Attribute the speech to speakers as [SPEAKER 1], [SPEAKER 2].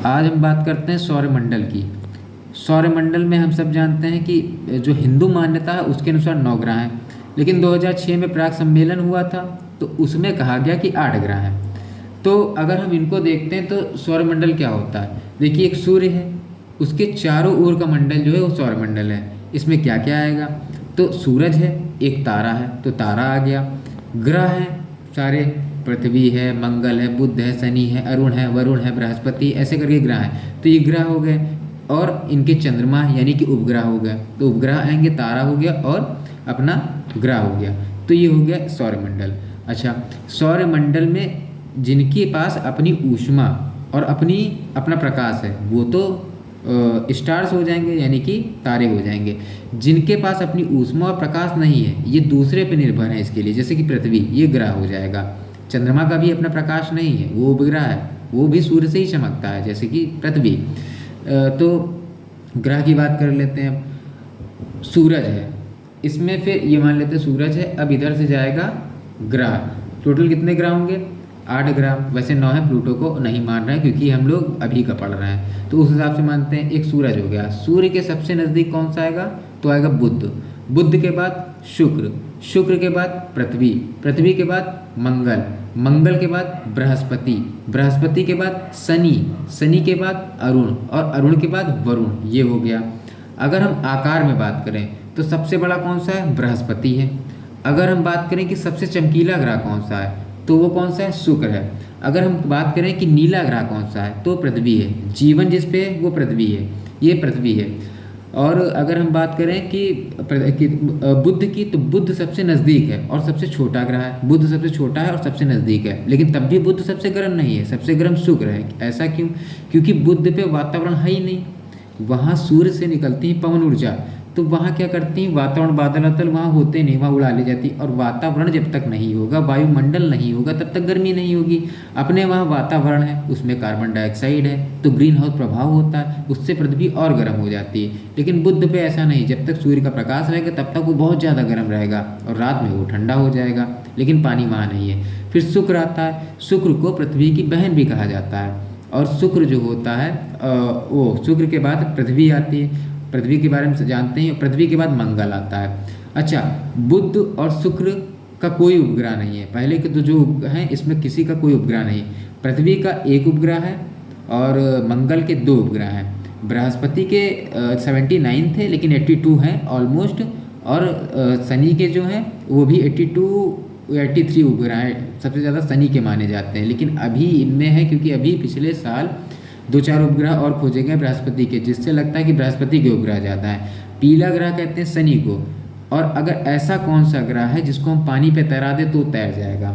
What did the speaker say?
[SPEAKER 1] आज हम बात करते हैं सौरमंडल की। सौरमंडल में हम सब जानते हैं कि जो हिंदू मान्यता है उसके अनुसार 9 ग्रह हैं, लेकिन 2006 में प्राग सम्मेलन हुआ था तो उसमें कहा गया कि 8 ग्रह हैं। तो अगर हम इनको देखते हैं तो सौरमंडल क्या होता है, देखिए एक सूर्य है, उसके चारों ओर का मंडल जो है वो सौरमंडल है। इसमें क्या क्या आएगा, तो सूरज है, एक तारा है तो तारा आ गया, ग्रह हैं सारे, पृथ्वी है, मंगल है, बुध है, शनि है, अरुण है, वरुण है, बृहस्पति, ऐसे करके ग्रह हैं। तो ये ग्रह हो गए और इनके चंद्रमा यानी कि उपग्रह हो गए। तो उपग्रह आएंगे, तारा हो गया और अपना ग्रह हो गया। तो ये हो गया सौरमंडल। अच्छा, सौरमंडल में जिनके पास अपनी ऊष्मा और अपना प्रकाश है वो तो स्टार्स हो जाएंगे यानी कि तारे हो जाएंगे। जिनके पास अपनी ऊष्मा और प्रकाश नहीं है ये दूसरे पे निर्भर है इसके लिए, जैसे कि पृथ्वी, ये ग्रह हो जाएगा। चंद्रमा का भी अपना प्रकाश नहीं है, वो उपग्रह है, वो भी सूर्य से ही चमकता है जैसे कि पृथ्वी। तो ग्रह की बात कर लेते हैं। सूरज है, इसमें फिर ये मान लेते हैं सूरज है, अब इधर से जाएगा ग्रह। टोटल कितने ग्रह होंगे, 8 ग्रह। वैसे 9 है, प्लूटो को नहीं मान रहे हैं क्योंकि हम लोग अभी का पढ़ रहे हैं, तो उस हिसाब से मानते हैं। एक सूरज हो गया, सूर्य के सबसे नज़दीक कौन सा आएगा, तो आएगा बुध। बुध के बाद शुक्र, शुक्र के बाद पृथ्वी, पृथ्वी के बाद मंगल, मंगल के बाद बृहस्पति, बृहस्पति के बाद शनि, शनि के बाद अरुण और अरुण के बाद वरुण, ये हो गया। अगर हम आकार में बात करें तो सबसे बड़ा कौन सा है, बृहस्पति है। अगर हम बात करें कि सबसे चमकीला ग्रह कौन सा है तो वो कौन सा है, शुक्र है। अगर हम बात करें कि नीला ग्रह कौन सा है तो पृथ्वी है, जीवन जिस पे है वो पृथ्वी है, ये पृथ्वी है। और अगर हम बात करें कि बुध की, तो बुध सबसे नज़दीक है और सबसे छोटा ग्रह है। बुध सबसे छोटा है और सबसे नज़दीक है, लेकिन तब भी बुध सबसे गर्म नहीं है, सबसे गर्म शुक्र है। ऐसा क्यों, क्योंकि बुध पे वातावरण है ही नहीं, वहाँ सूर्य से निकलती है पवन ऊर्जा, तो वहाँ क्या करती हैं, वातावरण, बादल वादल वहाँ होते नहीं, वहाँ उड़ा ले जाती। और वातावरण जब तक नहीं होगा, वायुमंडल नहीं होगा, तब तक गर्मी नहीं होगी। अपने वहाँ वातावरण है, उसमें कार्बन डाइऑक्साइड है, तो ग्रीन हाउस प्रभाव होता है, उससे पृथ्वी और गर्म हो जाती है। लेकिन बुध पे ऐसा नहीं, जब तक सूर्य का प्रकाश रहेगा तब तक वो बहुत ज़्यादा गर्म रहेगा और रात में वो ठंडा हो जाएगा, लेकिन पानी वहाँ नहीं है। फिर शुक्र आता है, शुक्र को पृथ्वी की बहन भी कहा जाता है। और शुक्र जो होता है वो शुक्र के बाद पृथ्वी आती है, पृथ्वी के बारे में जानते हैं। पृथ्वी के बाद मंगल आता है। अच्छा, बुध और शुक्र का कोई उपग्रह नहीं है, पहले के तो जो हैं इसमें किसी का कोई उपग्रह नहीं। पृथ्वी का एक उपग्रह है और मंगल के 2 उपग्रह हैं। बृहस्पति के 79 थे लेकिन 82 हैं ऑलमोस्ट, और शनि के जो हैं वो भी 83 उपग्रह हैं, सबसे ज़्यादा शनि के माने जाते हैं। लेकिन अभी इनमें है क्योंकि अभी पिछले साल 2-4 उपग्रह और खोजे गए बृहस्पति के, जिससे लगता है कि बृहस्पति के उपग्रह ज़्यादा है। पीला ग्रह कहते हैं शनि को। और अगर ऐसा कौन सा ग्रह है जिसको हम पानी पे तैरा दें तो तैर जाएगा,